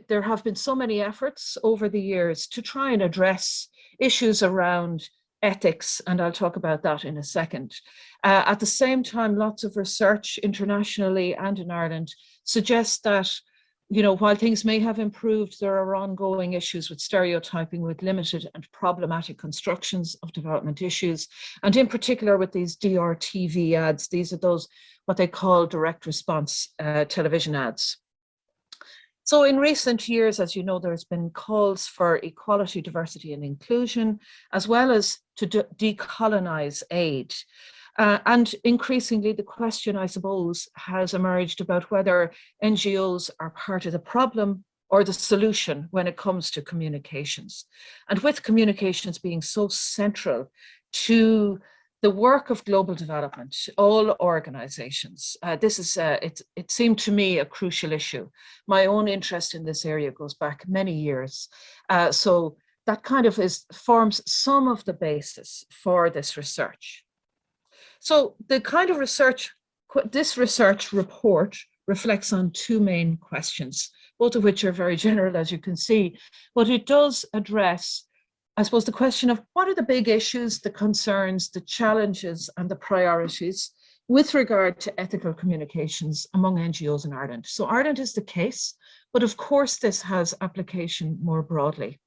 there have been so many efforts over the years to try and address issues around ethics, and I'll talk about that in a second. At the same time, lots of research internationally and in Ireland suggests that, you know, while things may have improved, there are ongoing issues with stereotyping, with limited and problematic constructions of development issues, and in particular with these DRTV ads. These are those, what they call direct response television ads. So in recent years, as you know, there's been calls for equality, diversity and inclusion, as well as to decolonize aid. And increasingly, the question, I suppose, has emerged about whether NGOs are part of the problem or the solution when it comes to communications. And with communications being so central to the work of global development, all organizations, this is, it seemed to me a crucial issue. My own interest in this area goes back many years. So that kind of forms some of the basis for this research. So the kind of research, this research report reflects on two main questions, both of which are very general, as you can see, but it does address, I suppose, the question of what are the big issues, the concerns, the challenges, and the priorities with regard to ethical communications among NGOs in Ireland. So Ireland is the case, but of course this has application more broadly.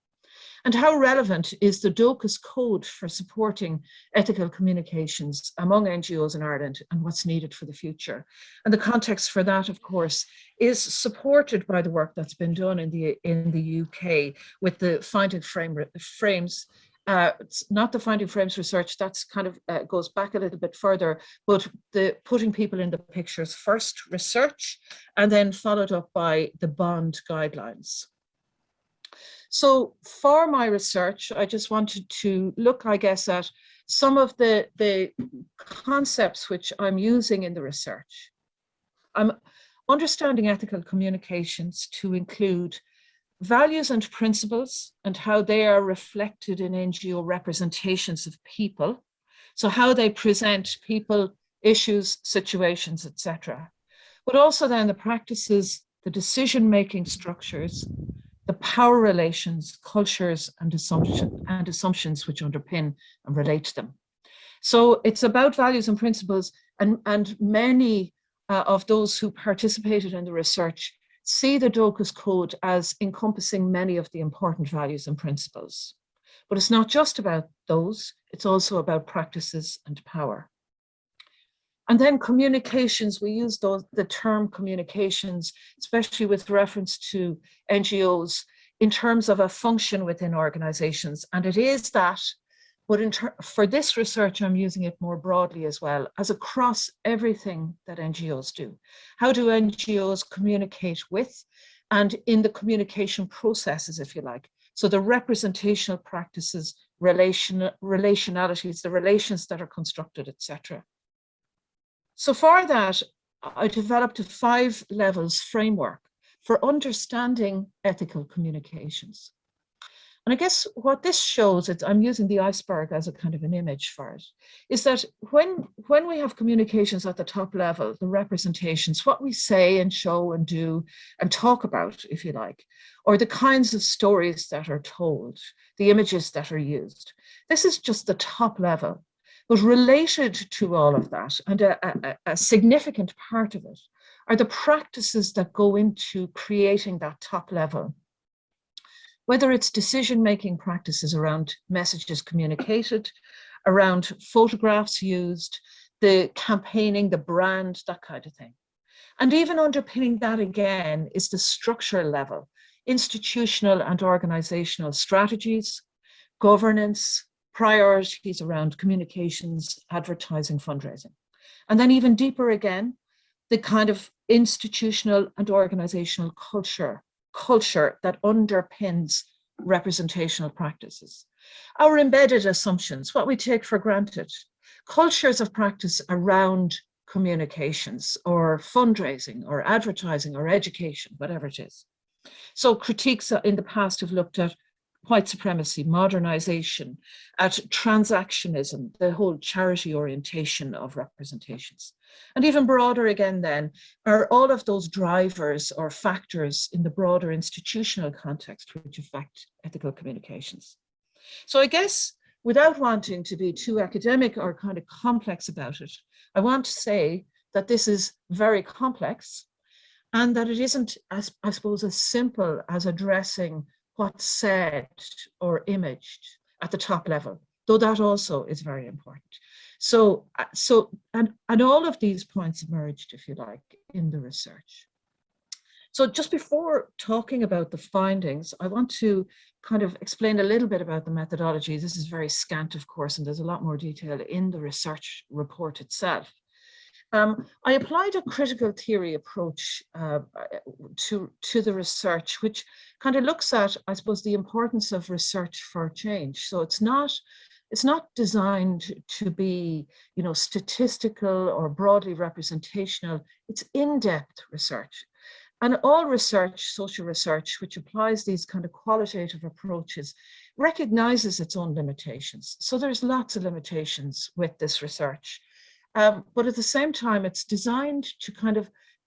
And how relevant is the Dóchas code for supporting ethical communications among NGOs in Ireland, and what's needed for the future? And the context for that, of course, is supported by the work that's been done in the UK with the Finding Frames. It's not the Finding Frames research, that's kind of goes back a little bit further, but the putting people in the pictures first research, and then followed up by the bond guidelines. So for my research, I just wanted to look, I guess, at some of the concepts which I'm using in the research. I'm understanding ethical communications to include values and principles and how they are reflected in NGO representations of people. So how they present people, issues, situations, etc. But also then the practices, the decision-making structures, the power relations, cultures, and assumptions which underpin and relate to them. So it's about values and principles, and many of those who participated in the research see the Dóchas Code as encompassing many of the important values and principles. But it's not just about those, it's also about practices and power. And then communications, we use the term communications, especially with reference to NGOs, in terms of a function within organizations. And it is that, but for this research, I'm using it more broadly as well, as across everything that NGOs do. How do NGOs communicate with, and in the communication processes, if you like? So the representational practices, relationalities, the relations that are constructed, etc. So for that, I developed a 5 levels framework for understanding ethical communications. And I guess what this shows, I'm using the iceberg as a kind of an image for it, is that when we have communications at the top level, the representations, what we say and show and do and talk about, if you like, or the kinds of stories that are told, the images that are used, this is just the top level. But related to all of that, and a significant part of it, are the practices that go into creating that top level. Whether it's decision-making practices around messages communicated, around photographs used, the campaigning, the brand, that kind of thing. And even underpinning that again is the structural level, institutional and organizational strategies, governance, priorities around communications, advertising, fundraising. And then even deeper again, the kind of institutional and organizational culture that underpins representational practices. Our embedded assumptions, what we take for granted, cultures of practice around communications or fundraising or advertising or education, whatever it is. So critiques in the past have looked at white supremacy, modernization, at transactionism, the whole charity orientation of representations. And even broader again then, are all of those drivers or factors in the broader institutional context which affect ethical communications. So I guess without wanting to be too academic or kind of complex about it, I want to say that this is very complex and that it isn't, as I suppose, as simple as addressing what's said or imaged at the top level, though that also is very important. So all of these points emerged, if you like, in the research. So just before talking about the findings, I want to kind of explain a little bit about the methodology. This is very scant, of course, and there's a lot more detail in the research report itself. I applied a critical theory approach to the research, which kind of looks at, I suppose, the importance of research for change. So it's not designed to be, you know, statistical or broadly representational. It's in-depth research. And all research, social research, which applies these kind of qualitative approaches, recognizes its own limitations. So there's lots of limitations with this research. But at the same time, it's designed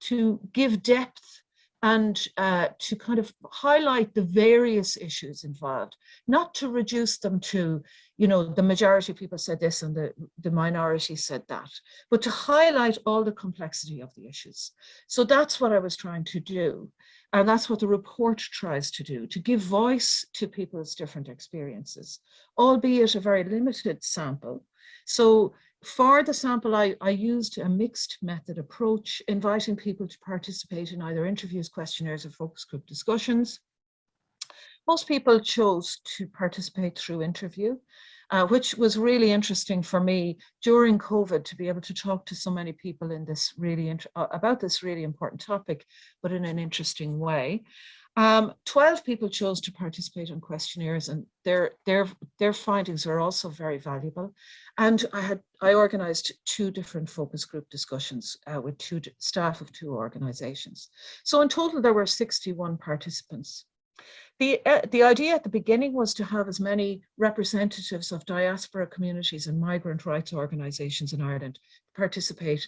to give depth and to kind of highlight the various issues involved, not to reduce them to, you know, the majority of people said this and the minority said that, but to highlight all the complexity of the issues. So that's what I was trying to do. And that's what the report tries to do, to give voice to people's different experiences, albeit a very limited sample. So for the sample, I used a mixed method approach, inviting people to participate in either interviews, questionnaires, or focus group discussions. Most people chose to participate through interview, which was really interesting for me during COVID to be able to talk to so many people in this about this really important topic, but in an interesting way. 12 people chose to participate in questionnaires, and their findings are also very valuable. And I organized 2 different focus group discussions with staff of 2 organizations. So in total, there were 61 participants. The idea at the beginning was to have as many representatives of diaspora communities and migrant rights organizations in Ireland participate,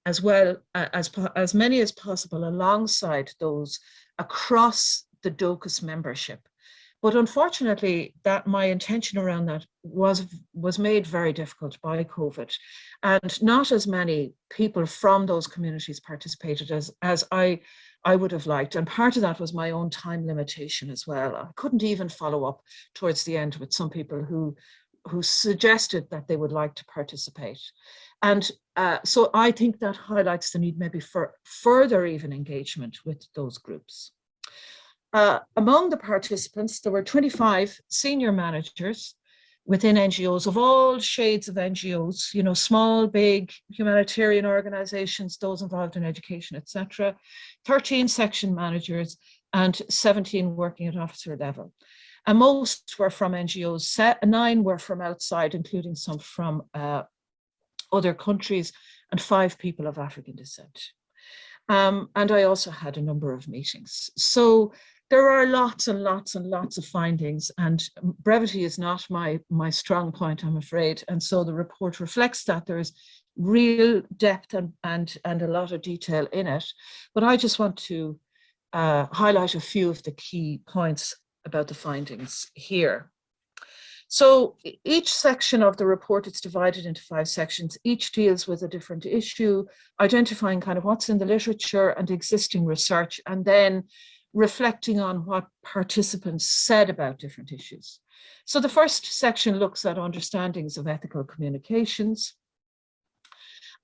as well as many as possible alongside those across the Dóchas membership. But unfortunately, that my intention around that was made very difficult by COVID, and not as many people from those communities participated as I would have liked. And part of that was my own time limitation as well. I couldn't even follow up towards the end with some people who suggested that they would like to participate. And so I think that highlights the need maybe for further even engagement with those groups. Among the participants, there were 25 senior managers within NGOs of all shades of NGOs, you know, small, big, humanitarian organizations, those involved in education, etc. 13 section managers and 17 working at officer level. And most were from NGOs, 9 were from outside, including some from other countries, and 5 people of African descent. And I also had a number of meetings. So there are lots and lots and lots of findings, and brevity is not my strong point, I'm afraid. And so the report reflects that there is real depth and a lot of detail in it. But I just want to highlight a few of the key points about the findings here. So each section of the report, it's divided into 5 sections. Each deals with a different issue, identifying kind of what's in the literature and existing research, and then reflecting on what participants said about different issues. So the first section looks at understandings of ethical communications.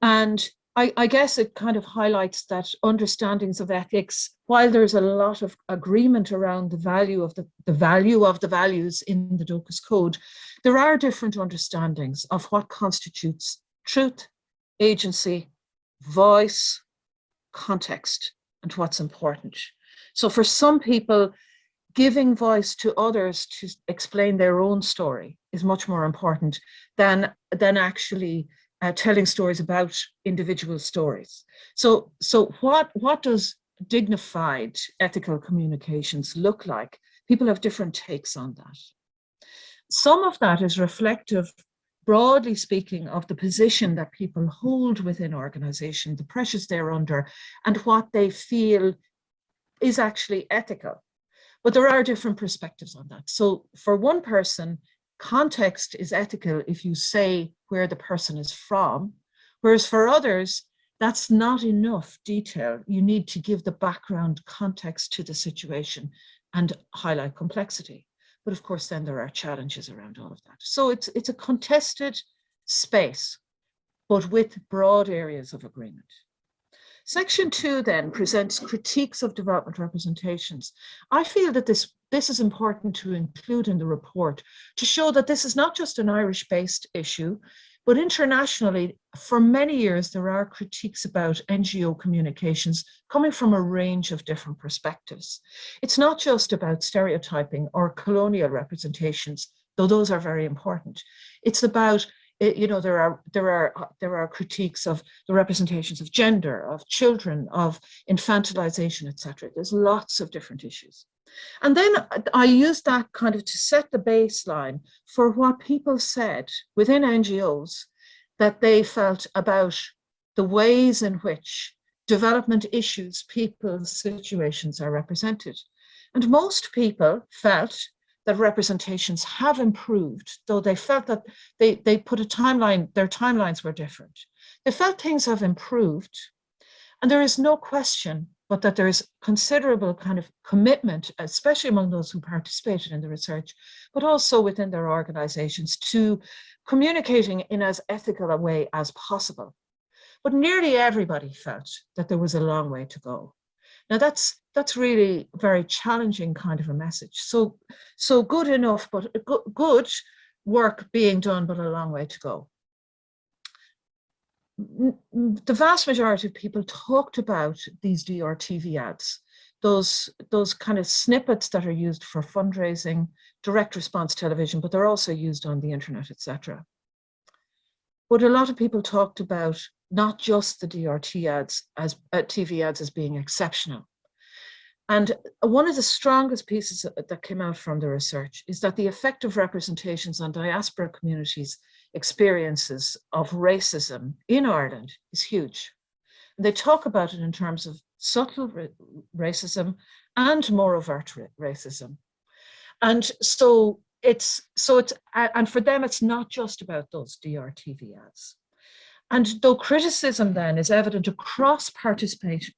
And I guess it kind of highlights that understandings of ethics, while there's a lot of agreement around the value of the values in the Dóchas Code, there are different understandings of what constitutes truth, agency, voice, context, and what's important. So for some people, giving voice to others to explain their own story is much more important than actually telling stories about individual stories. So what does dignified ethical communications look like? People have different takes on that. Some of that is reflective, broadly speaking, of the position that people hold within organization, the pressures they're under, and what they feel is actually ethical. But there are different perspectives on that. So for one person, context is ethical if you say where the person is from, whereas for others, that's not enough detail. You need to give the background context to the situation and highlight complexity. But of course, then there are challenges around all of that. So it's a contested space, but with broad areas of agreement. Section 2 then presents critiques of development representations. I feel that this is important to include in the report to show that this is not just an Irish-based issue, but internationally, for many years, there are critiques about NGO communications coming from a range of different perspectives. It's not just about stereotyping or colonial representations, though those are very important. It's about, there are critiques of the representations of gender, of children, of infantilization, etc. There's lots of different issues. And then I used that kind of to set the baseline for what people said within NGOs that they felt about the ways in which development issues, people's situations are represented. And most people felt that representations have improved, though they felt that they put a timeline, their timelines were different. They felt things have improved, and there is no question but that there is considerable kind of commitment, especially among those who participated in the research, but also within their organizations, to communicating in as ethical a way as possible. But nearly everybody felt that there was a long way to go. Now that's really a very challenging kind of a message. So good enough, but good work being done, but a long way to go. The vast majority of people talked about these DRTV ads, those kind of snippets that are used for fundraising, direct response television, but they're also used on the internet, etc. But a lot of people talked about not just the DRT ads as TV ads as being exceptional. And one of the strongest pieces that came out from the research is that the effective representations on diaspora communities' experiences of racism in Ireland is huge. And they talk about it in terms of subtle racism and more overt racism. And and for them, it's not just about those DRTV ads. And though criticism then is evident across participants'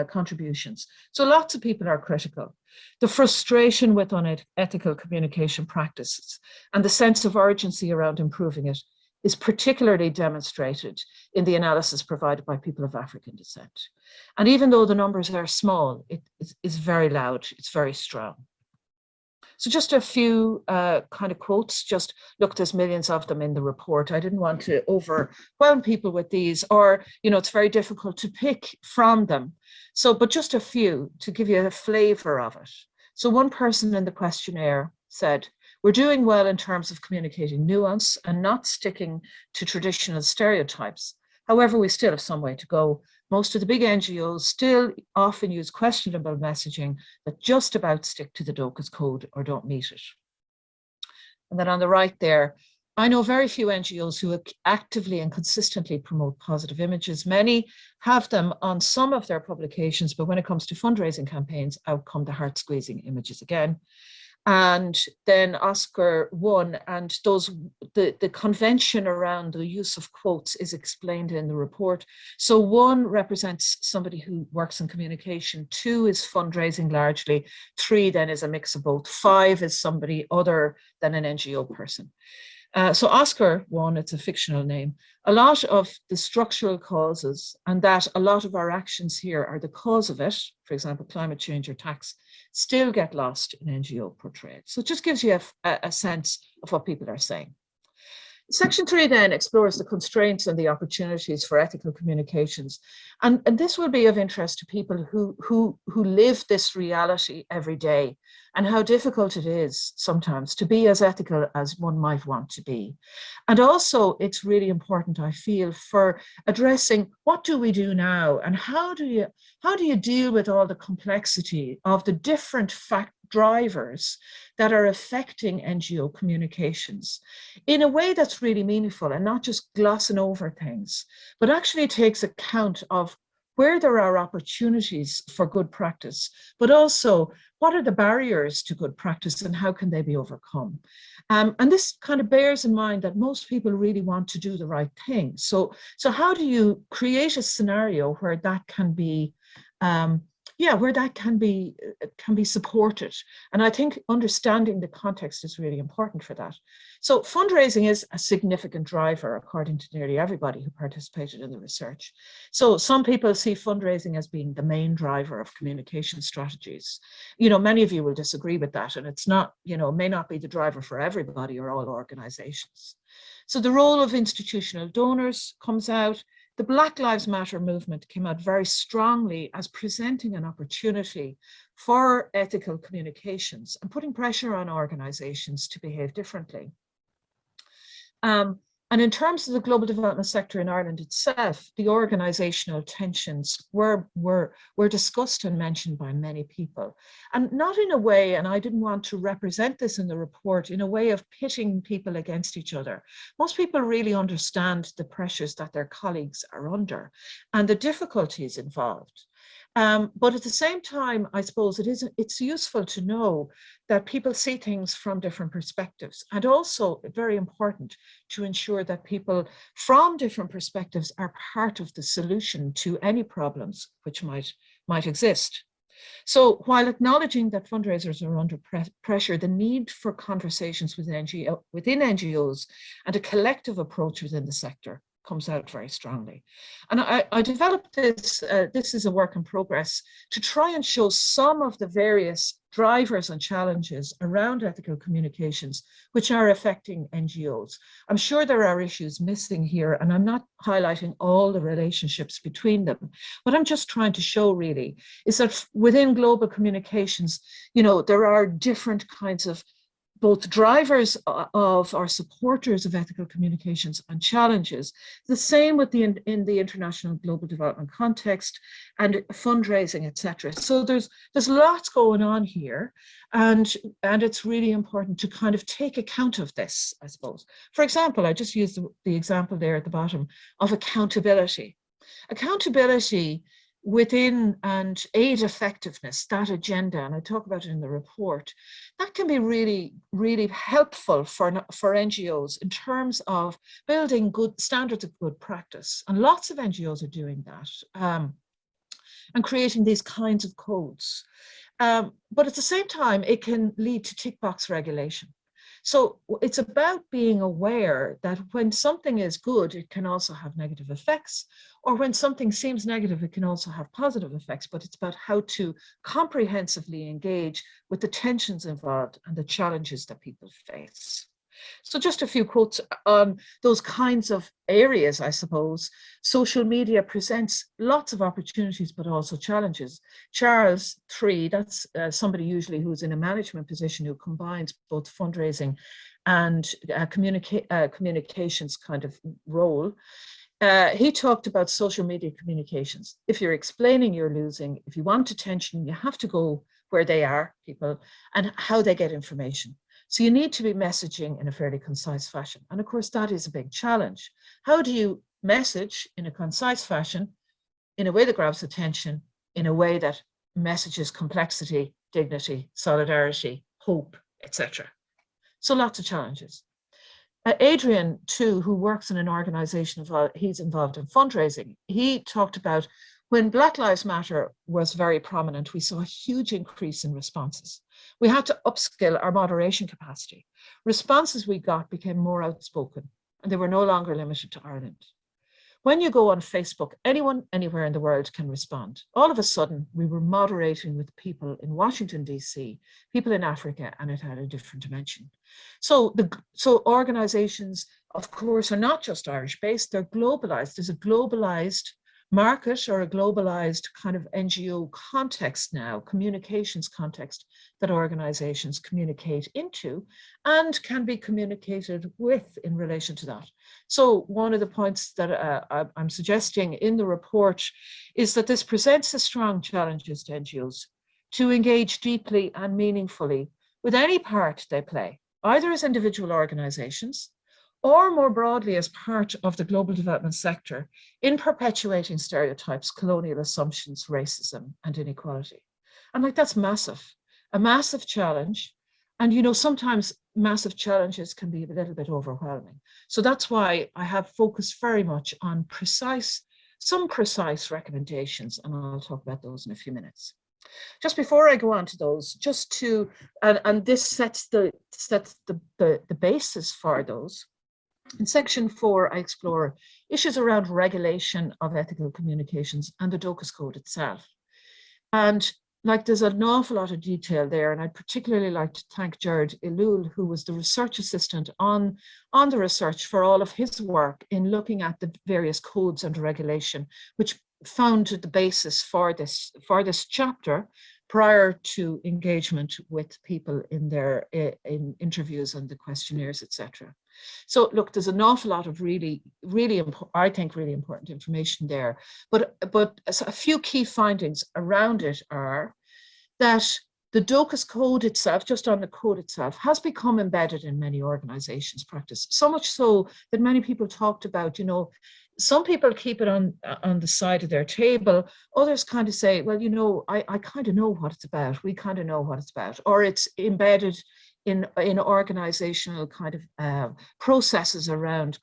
contributions, so lots of people are critical, the frustration with unethical communication practices and the sense of urgency around improving it is particularly demonstrated in the analysis provided by people of African descent. And even though the numbers are small, it is very loud, it's very strong. So just a few kind of quotes, just look, there's millions of them in the report. I didn't want to overwhelm people with these, or, it's very difficult to pick from them. So, but just a few to give you a flavor of it. So one person in the questionnaire said, "We're doing well in terms of communicating nuance and not sticking to traditional stereotypes. However, we still have some way to go. Most of the big NGOs still often use questionable messaging that just about stick to the Dóchas code or don't meet it." And then on the right there, I know very few NGOs who actively and consistently promote positive images. Many have them on some of their publications, but when it comes to fundraising campaigns, out come the heart-squeezing images again. And then Oscar won, and the convention around the use of quotes is explained in the report. So 1 represents somebody who works in communication, 2 is fundraising largely, 3 then is a mix of both, 5 is somebody other than an NGO person. So Oscar won, it's a fictional name. A lot of the structural causes, and that a lot of our actions here are the cause of it, for example, climate change or tax, still get lost in NGO portrayal. So it just gives you a sense of what people are saying. Section 3 then explores the constraints and the opportunities for ethical communications. And this will be of interest to people who live this reality every day, and how difficult it is sometimes to be as ethical as one might want to be. And also it's really important, I feel, for addressing what do we do now, and how do you deal with all the complexity of the different drivers that are affecting NGO communications in a way that's really meaningful and not just glossing over things, but actually takes account of where there are opportunities for good practice, but also what are the barriers to good practice and how can they be overcome? And this kind of bears in mind that most people really want to do the right thing. So how do you create a scenario where that can be where that can be supported? And I think understanding the context is really important for that. So fundraising is a significant driver, according to nearly everybody who participated in the research. So some people see fundraising as being the main driver of communication strategies. Many of you will disagree with that, and it's not, may not be the driver for everybody or all organizations. So the role of institutional donors comes out. The Black Lives Matter movement came out very strongly as presenting an opportunity for ethical communications and putting pressure on organizations to behave differently. And in terms of the global development sector in Ireland itself, the organizational tensions were discussed and mentioned by many people. And not in a way, and I didn't want to represent this in the report, in a way of pitting people against each other. Most people really understand the pressures that their colleagues are under and the difficulties involved. But at the same time, I suppose it's useful to know that people see things from different perspectives, and also very important to ensure that people from different perspectives are part of the solution to any problems which might exist. So while acknowledging that fundraisers are under pressure, the need for conversations within NGOs and a collective approach within the sector comes out very strongly. And I developed this, this is a work in progress, to try and show some of the various drivers and challenges around ethical communications which are affecting NGOs. I'm sure there are issues missing here, and I'm not highlighting all the relationships between them. What I'm just trying to show really is that within global communications, there are different kinds of both drivers of or supporters of ethical communications and challenges. The same with in the international global development context and fundraising, etc. So there's lots going on here, and it's really important to kind of take account of this, I suppose. For example, I just used the example there at the bottom of accountability. Accountability within and aid effectiveness, that agenda, and I talk about it in the report, that can be really, really helpful for NGOs in terms of building good standards of good practice. And lots of NGOs are doing that and creating these kinds of codes. But at the same time, it can lead to tick box regulation. So it's about being aware that when something is good, it can also have negative effects, or when something seems negative, it can also have positive effects, but it's about how to comprehensively engage with the tensions involved and the challenges that people face. So just a few quotes on those kinds of areas, I suppose. Social media presents lots of opportunities, but also challenges. Charles 3, that's somebody usually who's in a management position who combines both fundraising and communications kind of role. He talked about social media communications. If you're explaining you're losing, if you want attention, you have to go where they are, people, and how they get information. So you need to be messaging in a fairly concise fashion. And of course, that is a big challenge. How do you message in a concise fashion, in a way that grabs attention, in a way that messages complexity, dignity, solidarity, hope, etc.? So lots of challenges. Adrian, too, who works in an organization, he's involved in fundraising, he talked about when Black Lives Matter was very prominent, we saw a huge increase in responses. We had to upskill our moderation capacity. Responses we got became more outspoken, and they were no longer limited to Ireland. When you go on Facebook, anyone, anywhere in the world can respond. All of a sudden, we were moderating with people in Washington, D.C., people in Africa, and it had a different dimension. So organizations, of course, are not just Irish-based, they're globalized. There's a globalized market or a globalized kind of NGO context now, communications context that organizations communicate into and can be communicated with in relation to that. So one of the points that I'm suggesting in the report is that this presents a strong challenges to NGOs to engage deeply and meaningfully with any part they play, either as individual organizations or more broadly as part of the global development sector in perpetuating stereotypes, colonial assumptions, racism, and inequality. And like, that's massive, a massive challenge. And, you know, sometimes massive challenges can be a little bit overwhelming. So that's why I have focused very much on some precise recommendations, and I'll talk about those in a few minutes. Just before I go on to those, just to, and this sets the basis for those. In section 4, I explore issues around regulation of ethical communications and the Dóchas Code itself. And like, there's an awful lot of detail there, and I'd particularly like to thank Jared Ilul, who was the research assistant on the research for all of his work in looking at the various codes and regulation, which found the basis for this chapter prior to engagement with people in their interviews and the questionnaires, etc. So look, there's an awful lot of really important information there. But a few key findings around it are that the Dóchas Code itself, just on the code itself, has become embedded in many organizations' practice. So much so that many people talked about, you know, some people keep it on the side of their table. Others kind of say, well, you know, I kind of know what it's about. We kind of know what it's about. Or it's embedded in organizational kind of processes around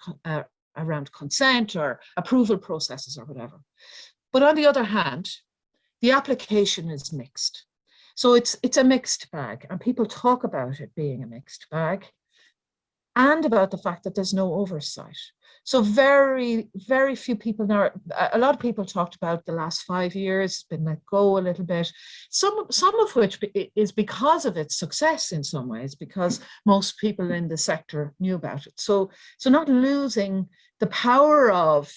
consent or approval processes or whatever. But on the other hand, the application is mixed. So it's a mixed bag, and people talk about it being a mixed bag and about the fact that there's no oversight. So very, very few people now, a lot of people talked about the last 5 years, been let go a little bit, some of which is because of its success in some ways, because most people in the sector knew about it. So not losing the power of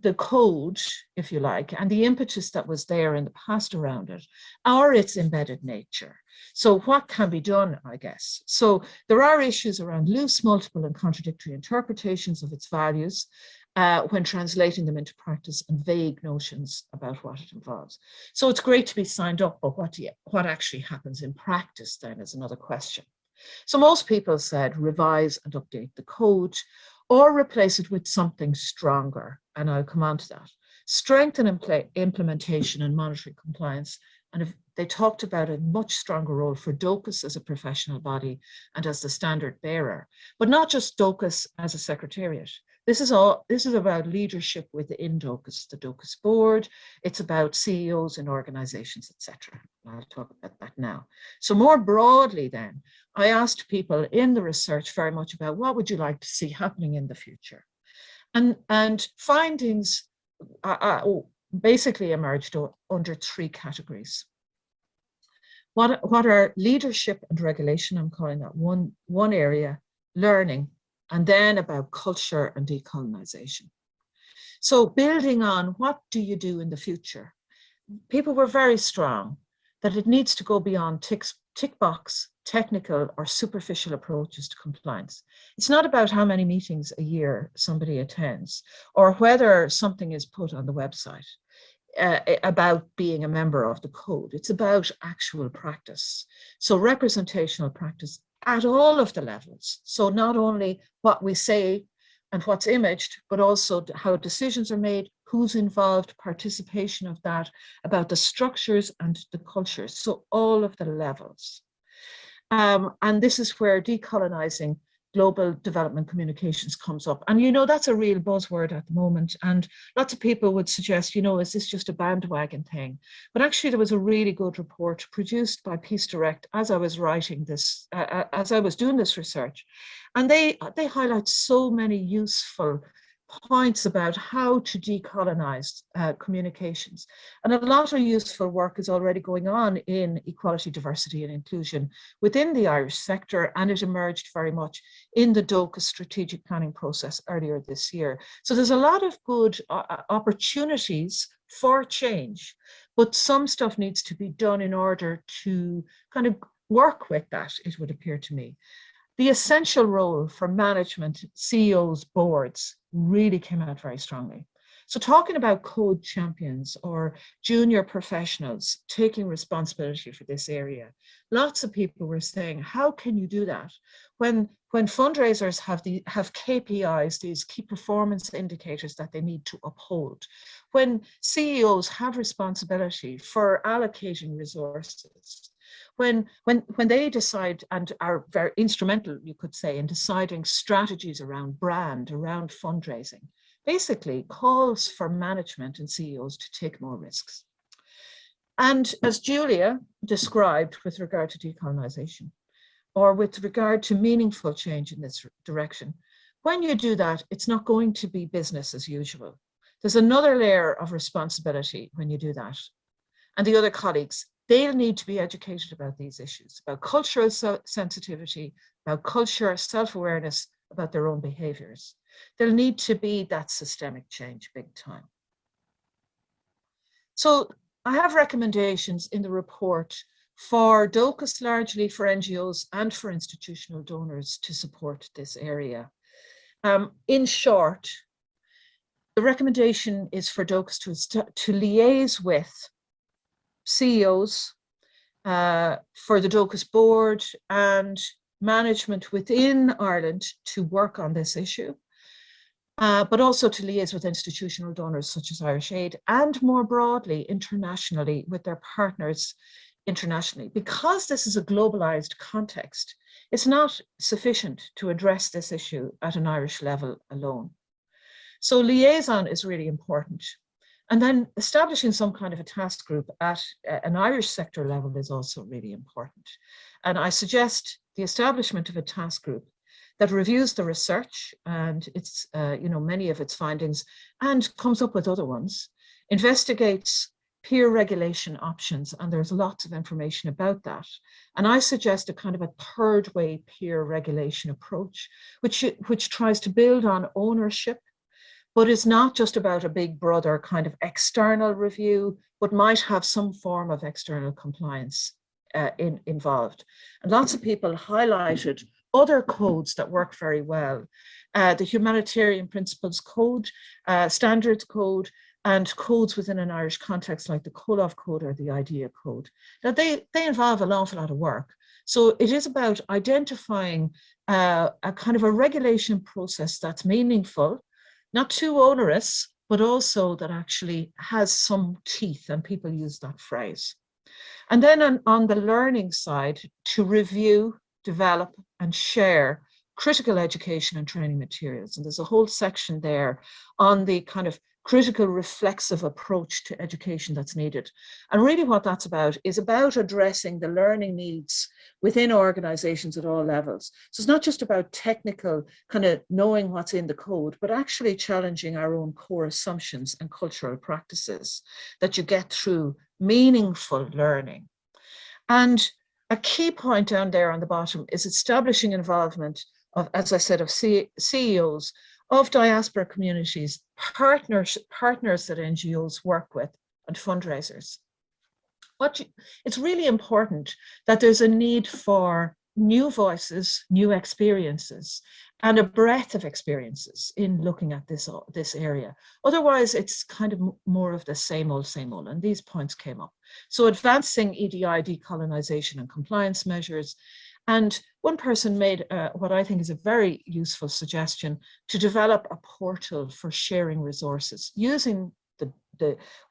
the code, if you like, and the impetus that was there in the past around it, or its embedded nature. So what can be done, I guess? So there are issues around loose, multiple, and contradictory interpretations of its values when translating them into practice, and vague notions about what it involves. So it's great to be signed up, but what actually happens in practice then is another question. So most people said revise and update the code, or replace it with something stronger, and I'll come on to that. Strengthen implementation and monitoring compliance, and if they talked about a much stronger role for Dóchas as a professional body and as the standard bearer, but not just Dóchas as a secretariat. This is about leadership within Dóchas, the Dóchas board. It's about CEOs in organizations, etc. I'll talk about that now. So more broadly then, I asked people in the research very much about what would you like to see happening in the future? And findings basically emerged under 3 categories. What are leadership and regulation? I'm calling that one area, learning, and then about culture and decolonization. So building on what do you do in the future? People were very strong that it needs to go beyond tick box, technical or superficial approaches to compliance. It's not about how many meetings a year somebody attends or whether something is put on the website about being a member of the code. It's about actual practice. So representational practice at all of the levels. So not only what we say and what's imaged, but also how decisions are made, who's involved, participation of that, about the structures and the cultures. So all of the levels. And this is where decolonizing global development communications comes up. And, you know, that's a real buzzword at the moment. And lots of people would suggest, you know, is this just a bandwagon thing? But actually, there was a really good report produced by Peace Direct as I was writing this, as I was doing this research. And they highlight so many useful points about how to decolonize communications. And a lot of useful work is already going on in equality, diversity, and inclusion within the Irish sector, and it emerged very much in the Dóchas strategic planning process earlier this year. So there's a lot of good opportunities for change, but some stuff needs to be done in order to kind of work with that, it would appear to me. The essential role for management, CEOs, boards really came out very strongly. So talking about code champions or junior professionals taking responsibility for this area, lots of people were saying, how can you do that when fundraisers have KPIs, these key performance indicators that they need to uphold, when CEOs have responsibility for allocating resources, when they decide and are very instrumental, you could say, in deciding strategies around brand, around fundraising, basically calls for management and CEOs to take more risks. And as Julia described with regard to decolonization, or with regard to meaningful change in this direction, when you do that, it's not going to be business as usual. There's another layer of responsibility when you do that. And the other colleagues, they'll need to be educated about these issues, about cultural sensitivity, about culture, self-awareness, about their own behaviors. There'll need to be that systemic change big time. So I have recommendations in the report for Dóchas, largely for NGOs and for institutional donors to support this area. In short, the recommendation is for Dóchas to liaise with CEOs, for the Dóchas board and management within Ireland to work on this issue, but also to liaise with institutional donors such as Irish Aid and more broadly internationally with their partners internationally. Because this is a globalized context, it's not sufficient to address this issue at an Irish level alone. So liaison is really important. And then establishing some kind of a task group at an Irish sector level is also really important. And I suggest the establishment of a task group that reviews the research and its, many of its findings and comes up with other ones, investigates peer regulation options, and there's lots of information about that. And I suggest a kind of a third way peer regulation approach, which tries to build on ownership, but is not just about a big brother kind of external review, but might have some form of external compliance involved. And lots of people highlighted other codes that work very well. The Humanitarian Principles Code, Standards Code, and codes within an Irish context like the Colov Code or the IDEA Code. Now they involve an awful lot of work. So it is about identifying a kind of a regulation process that's meaningful, not too onerous, but also that actually has some teeth, and people use that phrase. And then on the learning side, to review, develop, and share critical education and training materials. And there's a whole section there on the kind of critical reflexive approach to education that's needed. And really what that's about is about addressing the learning needs within organizations at all levels. So it's not just about technical kind of knowing what's in the code, but actually challenging our own core assumptions and cultural practices that you get through meaningful learning. And a key point down there on the bottom is establishing involvement of, as I said, of CEOs, of diaspora communities, partners that NGOs work with, and fundraisers. It's really important that there's a need for new voices, new experiences, and a breadth of experiences in looking at this area. Otherwise, it's kind of more of the same old, and these points came up. So advancing EDI, decolonization and compliance measures. And one person made what I think is a very useful suggestion to develop a portal for sharing resources using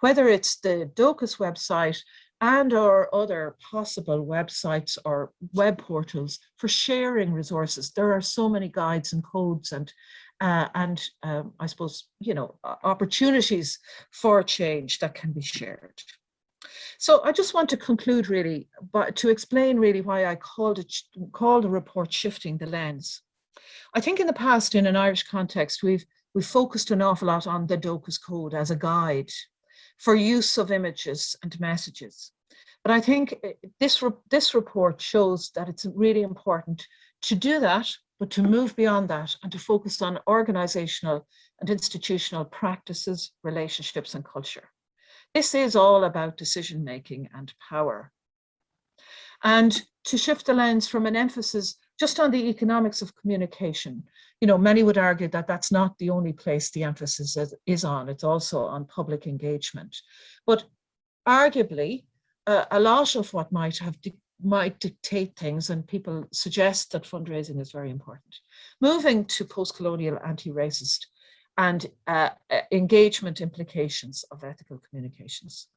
whether it's the Dóchas website and or other possible websites or web portals for sharing resources. There are so many guides and codes and I suppose, opportunities for change that can be shared. So I just want to conclude really, but to explain really why I call the report Shifting the Lens. I think in the past, in an Irish context, we've focused an awful lot on the Dóchas Code as a guide for use of images and messages. But I think this report shows that it's really important to do that, but to move beyond that and to focus on organizational and institutional practices, relationships, and culture. This is all about decision-making and power. And to shift the lens from an emphasis Just on the economics of communication, you know, many would argue that that's not the only place the emphasis is on. It's also on public engagement. But arguably, a lot of what might dictate things, and people suggest that fundraising is very important. Moving to post-colonial anti-racist and engagement implications of ethical communications.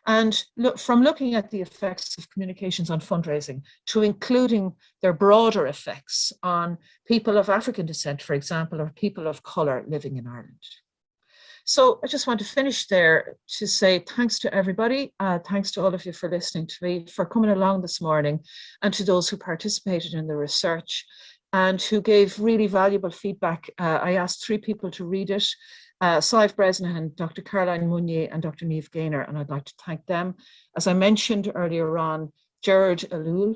And from looking at the effects of communications on fundraising to including their broader effects on people of African descent, for example, or people of colour living in Ireland. So I just want to finish there to say thanks to everybody. Thanks to all of you for listening to me, for coming along this morning, and to those who participated in the research and who gave really valuable feedback. I asked 3 people to read it, Clive Bresnahan, Dr. Caroline Munier, and Dr. Niamh Gaynor, and I'd like to thank them. As I mentioned earlier on, Gerard Alul,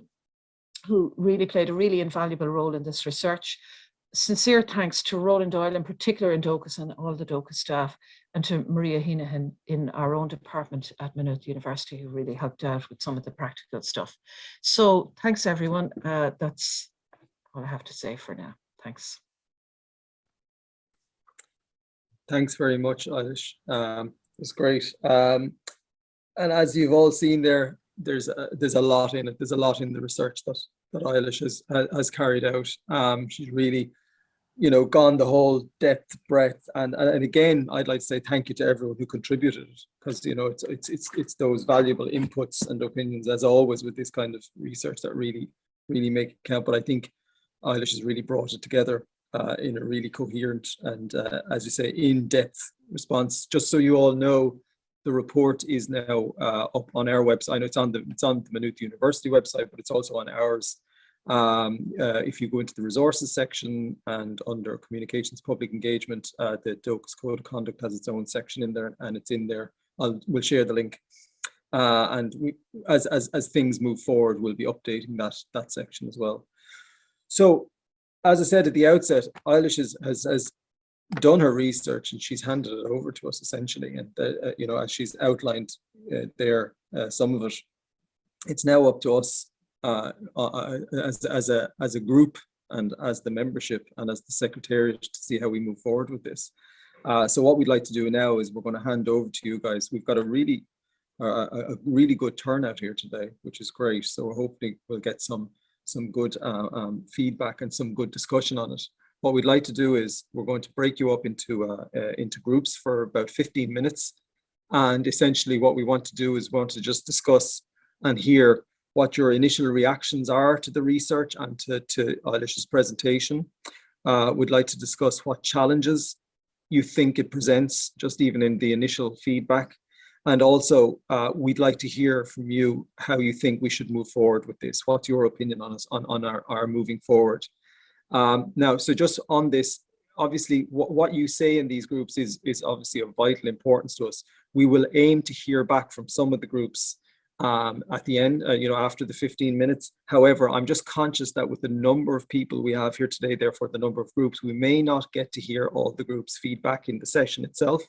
who really played a really invaluable role in this research. Sincere thanks to Roland Doyle, in particular in Dóchas and all the Dóchas staff, and to Maria Heenahan in our own department at Maynooth University, who really helped out with some of the practical stuff. So thanks, everyone. That's all I have to say for now. Thanks. Thanks very much, Eilish. It was great. And as you've all seen there, there's a lot in it. There's a lot in the research that Eilish has carried out. She's really, you know, gone the whole depth, breadth, and again, I'd like to say thank you to everyone who contributed, because you know it's those valuable inputs and opinions, as always with this kind of research, that really make it count. But I think Eilish has really brought it together in a really coherent and, as you say, in-depth response. Just so you all know, the report is now up on our website. I know it's on the Maynooth University website, but it's also on ours. If you go into the resources section and under communications public engagement, the Dóchas Code of Conduct has its own section in there, and it's in there. We'll share the link, and as things move forward, we'll be updating that section as well. So, as I said at the outset, Eilish has done her research and she's handed it over to us essentially, and you know, as she's outlined there, some of it, it's now up to us as a group and as the membership and as the secretariat to see how we move forward with this. So what we'd like to do now is we're going to hand over to you guys. We've got a really good turnout here today, which is great. So we're hoping we'll get some good feedback and some good discussion on it. What we'd like to do is we're going to break you up into groups for about 15 minutes. And essentially what we want to do is we want to just discuss and hear what your initial reactions are to the research and to Eilish's presentation. We'd like to discuss what challenges you think it presents, just even in the initial feedback. And also, we'd like to hear from you how you think we should move forward with this. What's your opinion on us, on our moving forward? Now, so just on this, obviously, what you say in these groups is obviously of vital importance to us. We will aim to hear back from some of the groups at the end, you know, after the 15 minutes. However, I'm just conscious that with the number of people we have here today, therefore the number of groups, we may not get to hear all the groups' feedback in the session itself.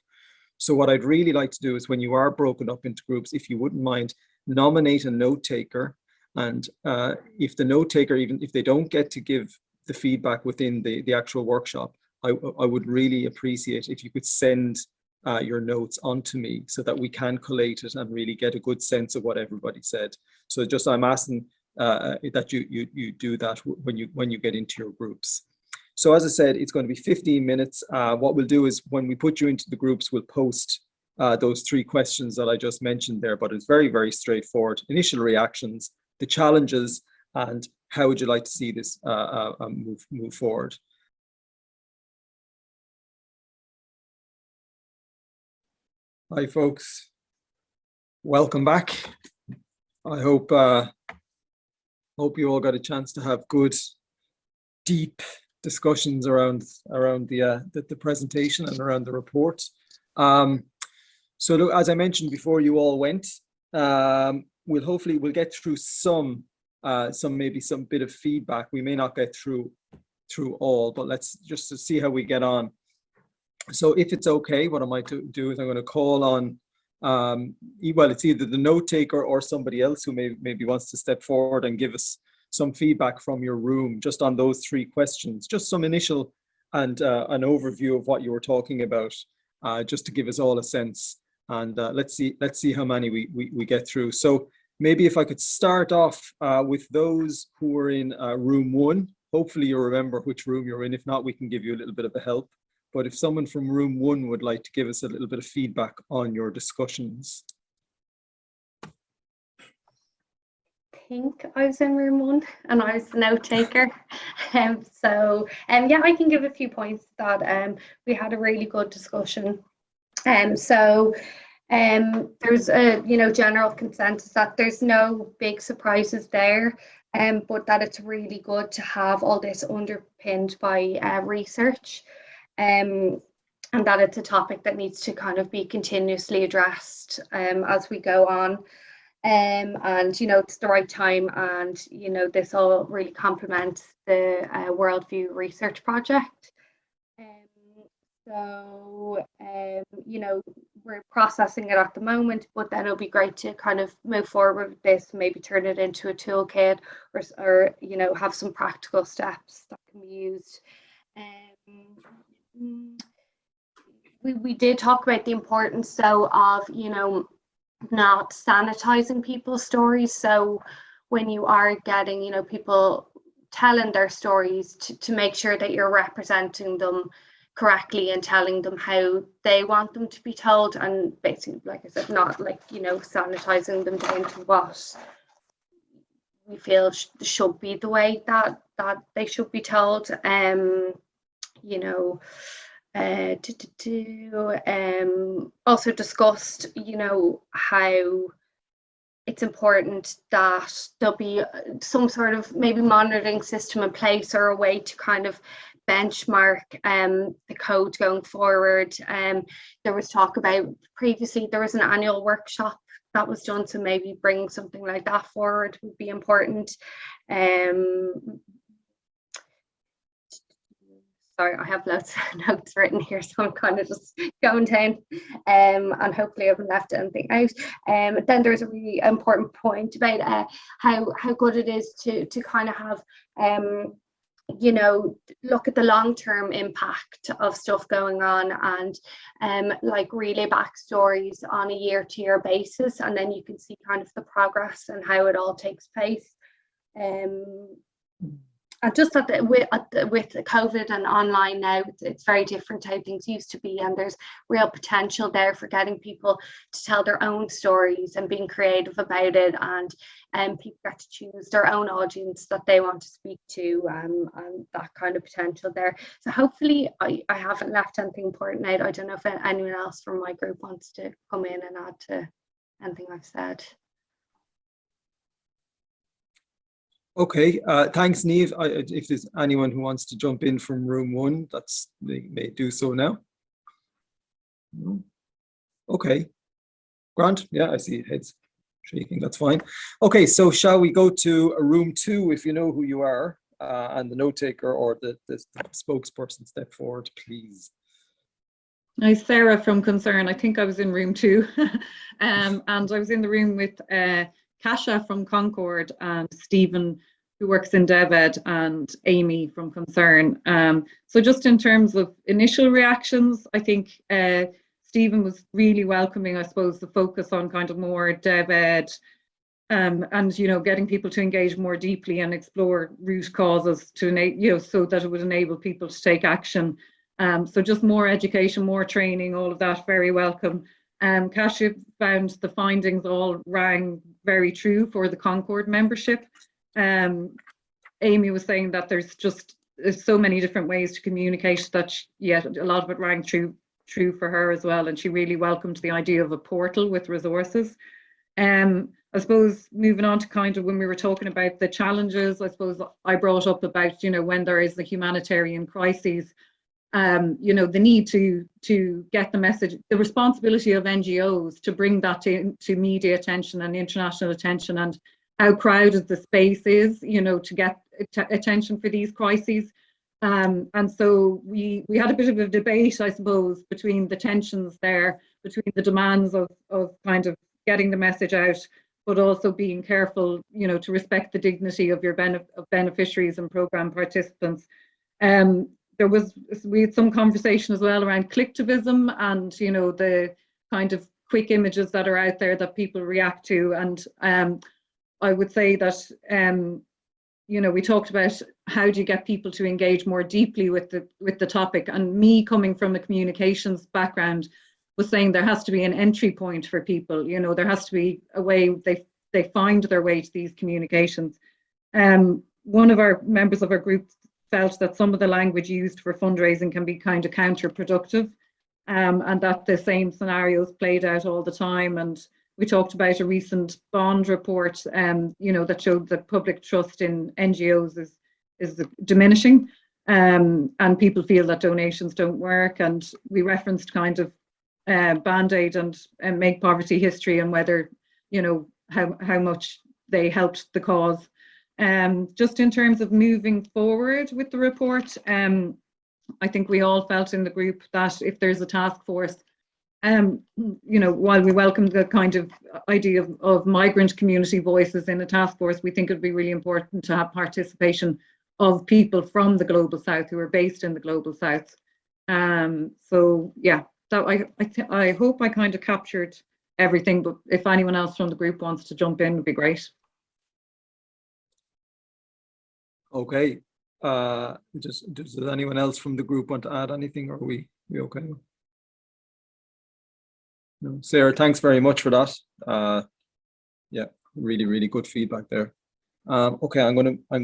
So what I'd really like to do is, when you are broken up into groups, if you wouldn't mind, nominate a note taker. And if the note taker, even if they don't get to give the feedback within the actual workshop, I would really appreciate if you could send your notes onto me so that we can collate it and really get a good sense of what everybody said. So just I'm asking that you do that when you get into your groups. So as I said, it's going to be 15 minutes. What we'll do is, when we put you into the groups, we'll post those 3 questions that I just mentioned there, but it's very, very straightforward. Initial reactions, the challenges, and how would you like to see this move forward? Hi, folks. Welcome back. I hope you all got a chance to have good, deep discussions around the presentation and around the report. So look, as I mentioned before you all went, we'll get through some bit of feedback. We may not get through all, but let's just to see how we get on. So if it's okay, what I might do is I'm going to call on, well, it's either the note taker or somebody else who maybe wants to step forward and give us some feedback from your room just on those 3 questions, just some initial and an overview of what you were talking about, just to give us all a sense. And let's see how many we get through. So maybe if I could start off with those who are in room 1. Hopefully you remember which room you're in. If not, we can give you a little bit of a help. But if someone from room 1 would like to give us a little bit of feedback on your discussions. I think I was in room 1 and I was the note taker. Yeah, I can give a few points that we had a really good discussion. There's a general consensus that there's no big surprises there, but that it's really good to have all this underpinned by research, and that it's a topic that needs to kind of be continuously addressed as we go on. And it's the right time, and this all really complements the Worldview research project. We're processing it at the moment, but then it'll be great to kind of move forward with this, maybe turn it into a toolkit, or have some practical steps that can be used. We did talk about the importance though of not sanitizing people's stories. So when you are getting people telling their stories, to make sure that you're representing them correctly and telling them how they want them to be told, and basically, like I said, not sanitizing them down to what we feel should be the way that they should be told. Also discussed how it's important that there'll be some sort of maybe monitoring system in place, or a way to kind of benchmark the code going forward. There was talk about previously there was an annual workshop that was done, so maybe bringing something like that forward would be important. Sorry, I have loads of notes written here, so I'm kind of just going down, and hopefully I haven't left anything out. Then there's a really important point about how good it is to kind of have look at the long-term impact of stuff going on, and like relay back stories on a year-to-year basis, and then you can see kind of the progress and how it all takes place. And just with COVID and online now, it's very different how things used to be, and there's real potential there for getting people to tell their own stories and being creative about it, and people get to choose their own audience that they want to speak to, and that kind of potential there. So hopefully I haven't left anything important out. I don't know if anyone else from my group wants to come in and add to anything I've said. Okay, thanks, Niamh. If there's anyone who wants to jump in from room 1, they may do so now. No? Okay, Grant, yeah, I see heads shaking, that's fine. Okay, so shall we go to room 2, if you know who you are, and the note taker or the spokesperson, step forward, please. Hi, Sarah from Concern. I think I was in room 2, and I was in the room with Kasia from Conchord, and Stephen, who works in DevEd, and Amy from Concern. So just in terms of initial reactions, I think Stephen was really welcoming, I suppose, the focus on kind of more DevEd, and getting people to engage more deeply and explore root causes to so that it would enable people to take action. So just more education, more training, all of that, very welcome. Kasia found the findings all rang very true for the Conchord membership. Amy was saying that there's so many different ways to communicate that a lot of it rang true for her as well, and she really welcomed the idea of a portal with resources. I suppose moving on to kind of when we were talking about the challenges, I suppose I brought up about when there is a humanitarian crisis, the need to get the message, the responsibility of NGOs to bring that to media attention and international attention, and how crowded the space is, to get attention for these crises. And so we had a bit of a debate, I suppose, between the tensions there, between the demands of kind of getting the message out, but also being careful, you know, to respect the dignity of your beneficiaries and program participants. We had some conversation as well around clicktivism and, you know, the kind of quick images that are out there that people react to. And I would say that, you know, we talked about how do you get people to engage more deeply with the topic. And me coming from a communications background was saying there has to be an entry point for people. You know, there has to be a way they find their way to these communications. One of our members of our group felt that some of the language used for fundraising can be kind of counterproductive, and that the same scenarios played out all the time. And we talked about a recent bond report, you know, that showed that public trust in NGOs is diminishing, and people feel that donations don't work. And we referenced kind of Band-Aid and Make Poverty History, and whether, you know, how much they helped the cause. Just in terms of moving forward with the report, I think we all felt in the group that if there's a task force, you know, while we welcome the kind of idea of migrant community voices in a task force, we think it'd be really important to have participation of people from the Global South who are based in the Global South. So yeah, that I hope I kind of captured everything, but if anyone else from the group wants to jump in, would be great. Okay. Does anyone else from the group want to add anything, or are we okay? No. Sarah, thanks very much for that. Yeah, really, really good feedback there. Okay, I'm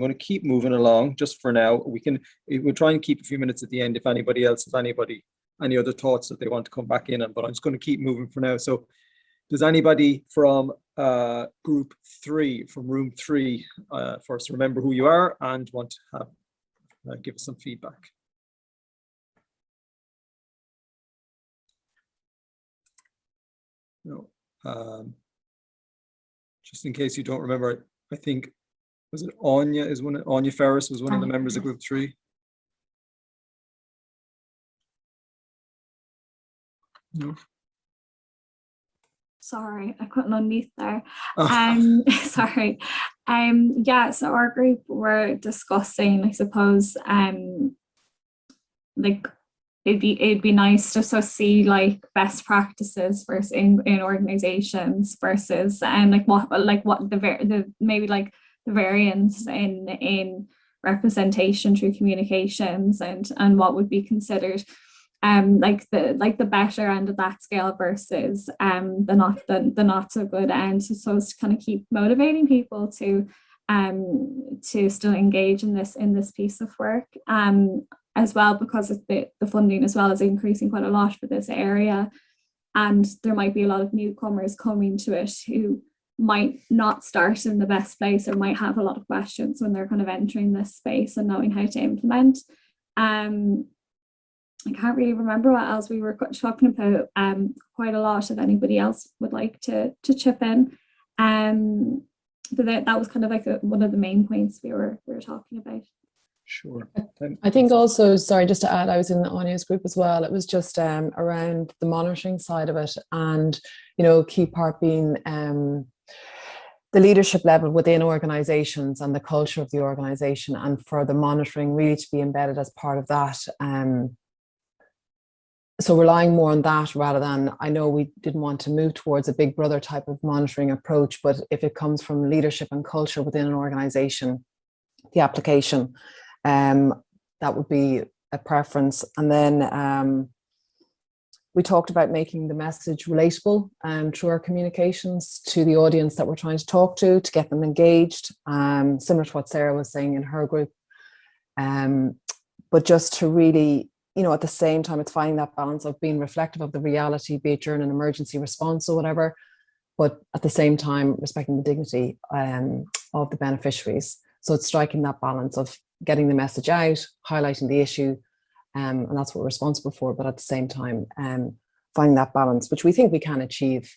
gonna keep moving along just for now. We'll try and keep a few minutes at the end if anybody else has any other thoughts that they want to come back in on, but I'm just going to keep moving for now. So does anybody from group 3, from room 3, first remember who you are and want to have give us some feedback? No. Just in case you don't remember, I think, was it Anya Anya Ferris was one of the members of group 3? No. Sorry, I couldn't unmute there. Oh. Sorry. Yeah, so our group were discussing, I suppose, like it'd be nice to sort of see like best practices versus in organizations versus like what the maybe like the variance in representation through communications and what would be considered like the better end of that scale versus the not so good end, so as to kind of keep motivating people to still engage in this piece of work, as well, because the funding as well is increasing quite a lot for this area, and there might be a lot of newcomers coming to it who might not start in the best place or might have a lot of questions when they're kind of entering this space and knowing how to implement. I can't really remember what else we were talking about quite a lot, if anybody else would like to chip in. But that was kind of like one of the main points we were talking about. Sure. I think also, sorry, just to add, I was in the Anya's group as well. It was just around the monitoring side of it, and, you know, key part being the leadership level within organizations and the culture of the organization, and for the monitoring really to be embedded as part of that. So relying more on that rather than, I know we didn't want to move towards a big brother type of monitoring approach, but if it comes from leadership and culture within an organization, the application, that would be a preference. And then we talked about making the message relatable through our communications to the audience that we're trying to talk to get them engaged, similar to what Sarah was saying in her group. But just to really, you know, at the same time, it's finding that balance of being reflective of the reality, be it during an emergency response or whatever, but at the same time, respecting the dignity of the beneficiaries. So it's striking that balance of getting the message out, highlighting the issue, and that's what we're responsible for, but at the same time, finding that balance, which we think we can achieve,